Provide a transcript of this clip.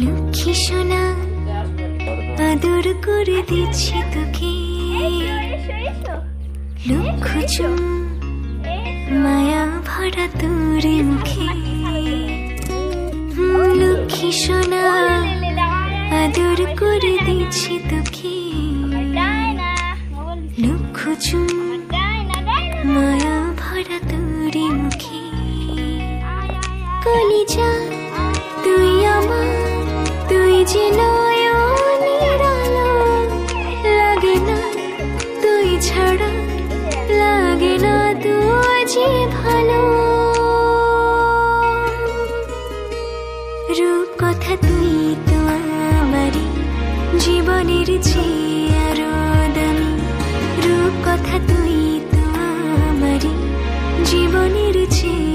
লক্ষ্মী সোনা আদর করে দিচ্ছি তোকে, লক্ষ চুম মায়া ভরা তোর মুখে। লক্ষ্মী সোনা আদর করে দিচ্ছি তোকে, লক্ষ চুম মায়া ভরা তোর মুখে। কলিজা তুই আমার, তুই যে নয়নের আলো, লাগে না তুই ছাড়া, লাগে না তুই যে ভালো। রূপ কথা তুই তো আমারই জীবনের চেয়ে আরো দামি, রূপ কথা তুই তো আমারই জীবনের চেয়ে